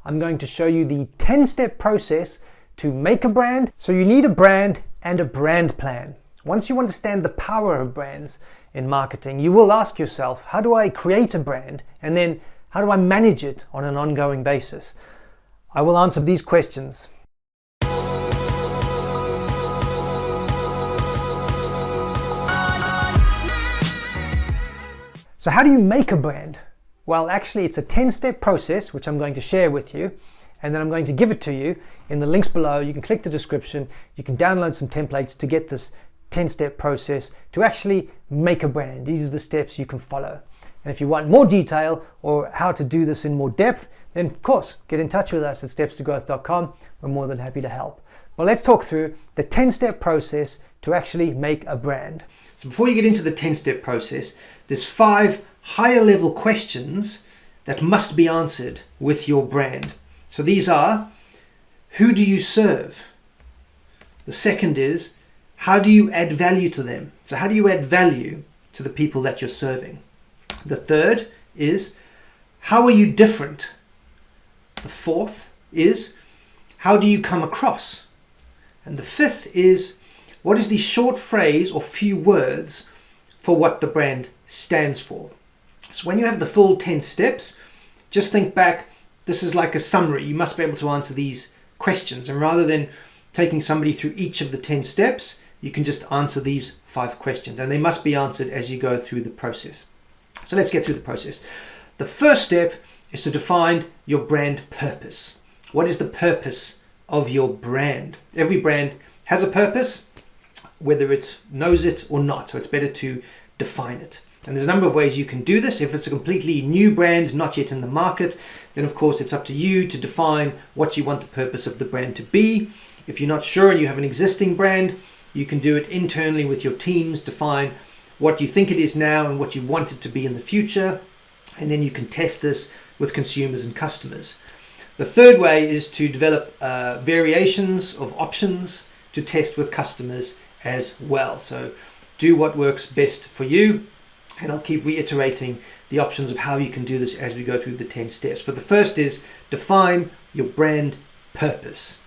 I'm going to show you the 10-step process to make a brand. So you need a brand and a brand plan. Once you understand the power of brands in marketing, you will ask yourself, how do I create a brand? And then how do I manage it on an ongoing basis? I will answer these questions. So how do you make a brand? Well, actually it's a 10-step process, which I'm going to share with you, and then I'm going to give it to you in the links below. You can click the description, you can download some templates to get this 10-step process to actually make a brand. These are the steps you can follow. And if you want more detail or how to do this in more depth, then of course, get in touch with us at stepstogrowth.com. We're more than happy to help. Well, let's talk through the 10-step process to actually make a brand. So before you get into the 10-step process, there's 5 higher level questions that must be answered with your brand. So these are, who do you serve? The second is, how do you add value to them? So how do you add value to the people that you're serving? The third is, how are you different? The fourth is, how do you come across? And the fifth is, what is the short phrase or few words for what the brand stands for? So when you have the full 10 steps, just think back, this is like a summary. You must be able to answer these questions. And rather than taking somebody through each of the 10 steps, you can just answer these 5 questions. And they must be answered as you go through the process. So let's get through the process. The first step is to define your brand purpose. What is the purpose of your brand? Every brand has a purpose, whether it knows it or not. So it's better to define it. And there's a number of ways you can do this. If it's a completely new brand, not yet in the market, then of course it's up to you to define what you want the purpose of the brand to be. If you're not sure and you have an existing brand, you can do it internally with your teams, define what you think it is now and what you want it to be in the future. And then you can test this with consumers and customers. The third way is to develop variations of options to test with customers as well. So do what works best for you. And I'll keep reiterating the options of how you can do this as we go through the 10 steps. But the first is define your brand purpose.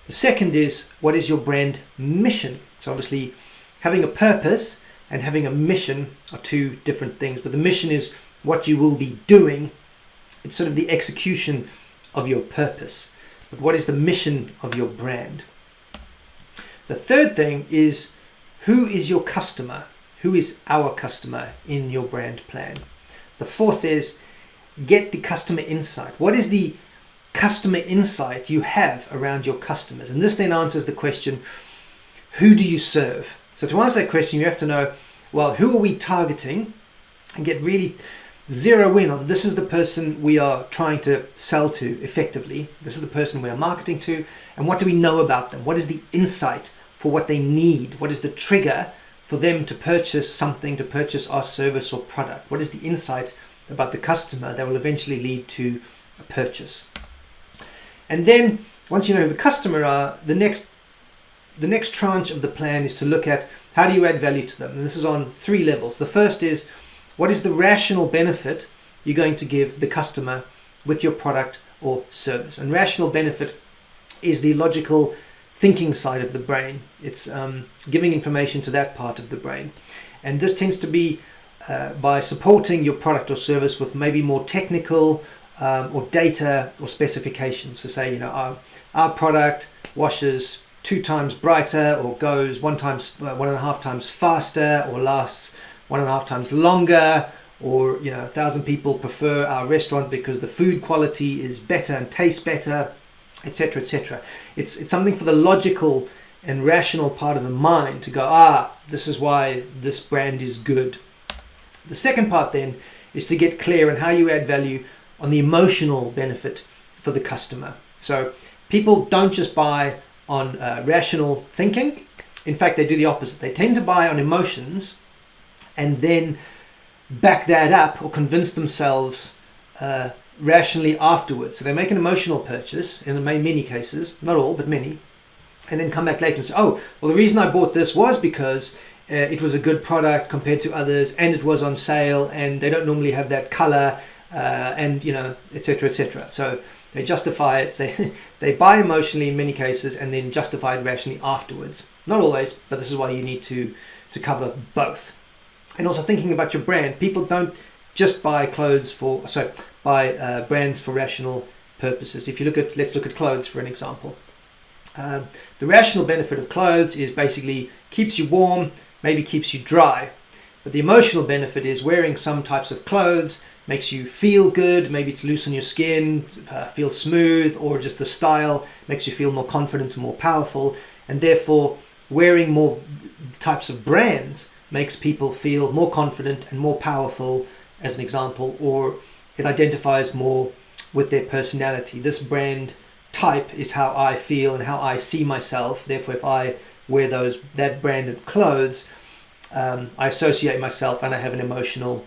The second is, what is your brand mission? So obviously having a purpose and having a mission are 2 different things. But the mission is what you will be doing. It's sort of the execution of your purpose. But what is the mission of your brand? The third thing is, who is your customer? Who is our customer in your brand plan? The fourth is, get the customer insight. What is the customer insight you have around your customers? And this then answers the question, who do you serve? So to answer that question, you have to know, well, who are we targeting? And get really zero in on, this is the person we are trying to sell to effectively. This is the person we are marketing to. And what do we know about them? What is the insight for what they need? What is the trigger for them to purchase something, to purchase our service or product? What is the insight about the customer that will eventually lead to a purchase? And then once you know who the customer are, the next tranche of the plan is to look at, how do you add value to them? And this is on 3 levels. The first is, what is the rational benefit you're going to give the customer with your product or service? And rational benefit is the logical thinking side of the brain. It's giving information to that part of the brain. And this tends to be by supporting your product or service with maybe more technical or data or specifications. So say, our product washes 2 times brighter, or goes 1.5 times faster, or lasts 1.5 times longer, or 1,000 people prefer our restaurant because the food quality is better and tastes better, etc., etc. It's something for the logical and rational part of the mind to go, this is why this brand is good. The second part then is to get clear on how you add value on the emotional benefit for the customer. So people don't just buy on rational thinking. In fact, they do the opposite. They tend to buy on emotions and then back that up or convince themselves rationally afterwards. So they make an emotional purchase in many cases, not all, but many, and then come back later and say, oh, well, the reason I bought this was because it was a good product compared to others, and it was on sale, and they don't normally have that color, and etc., etc. So They justify it, they buy emotionally in many cases and then justify it rationally afterwards. Not always, but this is why you need to cover both. And also thinking about your brand. People don't just buy brands for rational purposes. If you let's look at clothes for an example. The rational benefit of clothes is basically keeps you warm, maybe keeps you dry. But the emotional benefit is wearing some types of clothes makes you feel good, maybe it's loose on your skin, feels smooth, or just the style makes you feel more confident and more powerful. And therefore, wearing more types of brands makes people feel more confident and more powerful, as an example, or it identifies more with their personality. This brand type is how I feel and how I see myself. Therefore, if I wear that brand of clothes, I associate myself and I have an emotional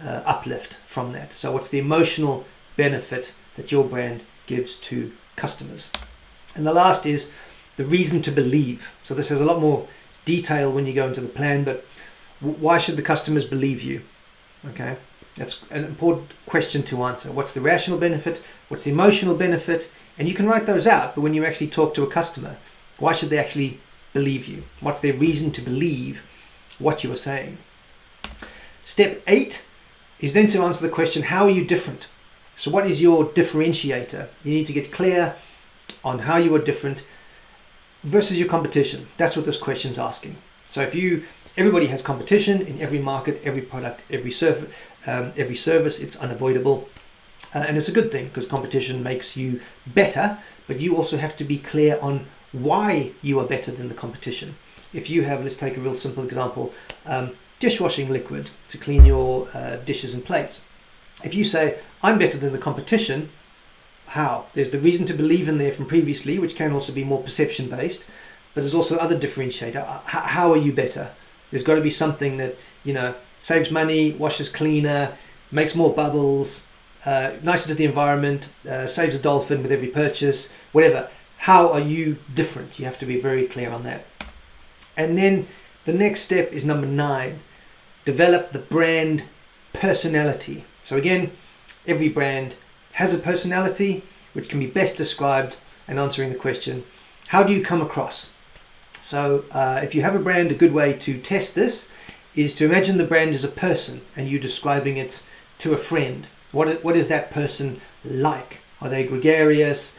uplift from that. So what's the emotional benefit that your brand gives to customers? And the last is the reason to believe. So this has a lot more detail when you go into the plan, but why should the customers believe you? Okay, that's an important question to answer. What's the rational benefit? What's the emotional benefit? And you can write those out, but when you actually talk to a customer, why should they actually believe you? What's their reason to believe what you are saying? Step 8 is then to answer the question, how are you different? So what is your differentiator? You need to get clear on how you are different versus your competition. That's what this question is asking. So everybody has competition in every market, every product, every service, it's unavoidable. And it's a good thing because competition makes you better, but you also have to be clear on why you are better than the competition. If you have, let's take a real simple example, dishwashing liquid to clean your dishes and plates. If you say, I'm better than the competition, how? There's the reason to believe in there from previously, which can also be more perception based, but there's also other differentiator. How are you better? There's got to be something that, saves money, washes cleaner, makes more bubbles, nicer to the environment, saves a dolphin with every purchase, whatever. How are you different? You have to be very clear on that. And then the next step is number 9, develop the brand personality. So again, every brand has a personality which can be best described in answering the question, how do you come across? So if you have a brand, a good way to test this is to imagine the brand as a person and you describing it to a friend. What is that person like? Are they gregarious,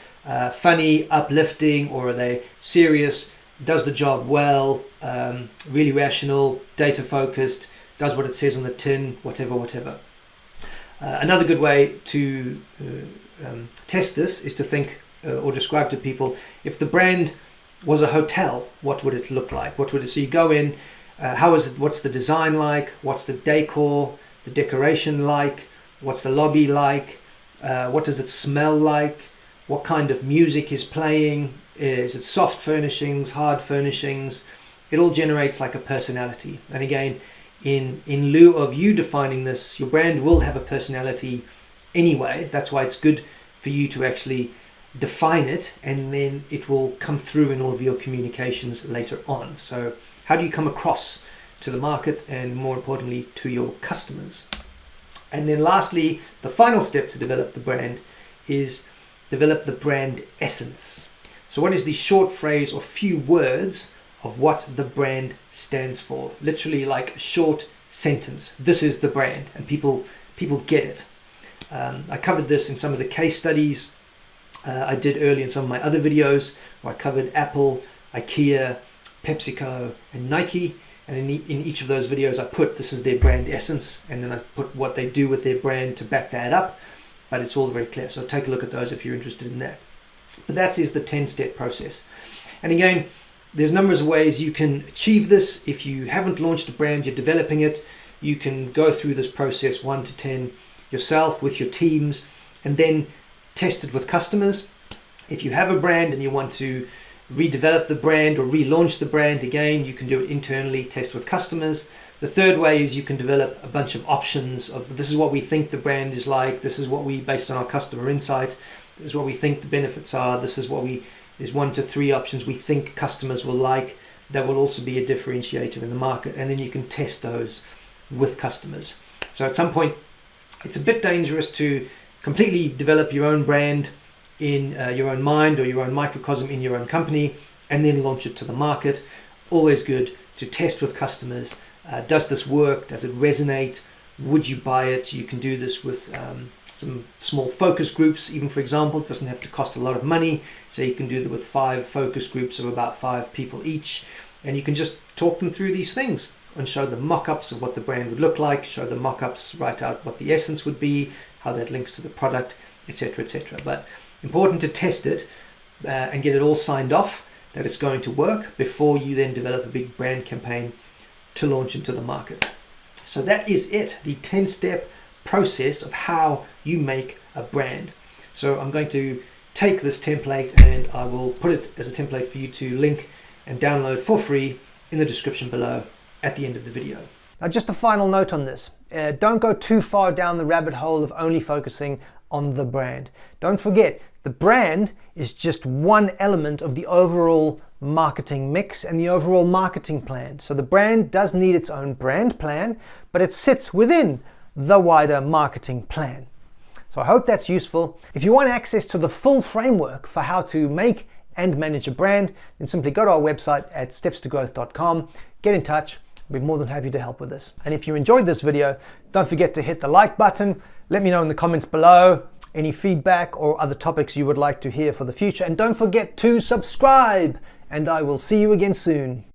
funny, uplifting, or are they serious, does the job well, really rational, data focused, does what it says on the tin, whatever. Another good way to test this is to think or describe to people, if the brand was a hotel, what would it look like? What would it, so you go in, what's the design like? What's the decor, the decoration like? What's the lobby like? What does it smell like? What kind of music is playing? Is it soft furnishings, hard furnishings? It all generates like a personality. And again, in lieu of you defining this, your brand will have a personality anyway. That's why it's good for you to actually define it, and then it will come through in all of your communications later on. So how do you come across to the market and, more importantly, to your customers? And then lastly, the final step to develop the brand is develop the brand essence. So what is the short phrase or few words of what the brand stands for? Literally like a short sentence. This is the brand, and people get it. I covered this in some of the case studies I did earlier in some of my other videos, where I covered Apple, IKEA, PepsiCo, and Nike. And in each of those videos I put, this is their brand essence, and then I put what they do with their brand to back that up. But it's all very clear. So take a look at those if you're interested in that. But that is the 10-step process. And again, there's numbers of ways you can achieve this. If you haven't launched a brand, you're developing it, you can go through this process 1 to 10 yourself with your teams, and then test it with customers. If you have a brand and you want to redevelop the brand or relaunch the brand, again, you can do it internally, test with customers. The third way is you can develop a bunch of options of, this is what we think the brand is like, this is what we, based on our customer insight, this is what we think the benefits are, there's 1 to 3 options we think customers will like. That will also be a differentiator in the market, and then you can test those with customers. So at some point, it's a bit dangerous to completely develop your own brand in your own mind or your own microcosm in your own company, and then launch it to the market. Always good to test with customers. Does this work? Does it resonate? Would you buy it? You can do this with some small focus groups, even, for example. It doesn't have to cost a lot of money, so you can do that with 5 focus groups of about 5 people each, and you can just talk them through these things and show them mock-ups of what the brand would look like, show them mock-ups, write out what the essence would be, how that links to the product, etc., etc. But important to test it and get it all signed off that it's going to work before you then develop a big brand campaign to launch into the market. So that is it, the 10-step process of how you make a brand. So I'm going to take this template and I will put it as a template for you to link and download for free in the description below at the end of the video. Now, just a final note on this. Don't go too far down the rabbit hole of only focusing on the brand. Don't forget, the brand is just one element of the overall marketing mix and the overall marketing plan. So the brand does need its own brand plan, but it sits within the wider marketing plan. So I hope that's useful. If you want access to the full framework for how to make and manage a brand, then simply go to our website at stepstogrowth.com, get in touch. We're more than happy to help with this. And if you enjoyed this video, don't forget to hit the like button. Let me know in the comments below any feedback or other topics you would like to hear for the future. And don't forget to subscribe, and I will see you again soon.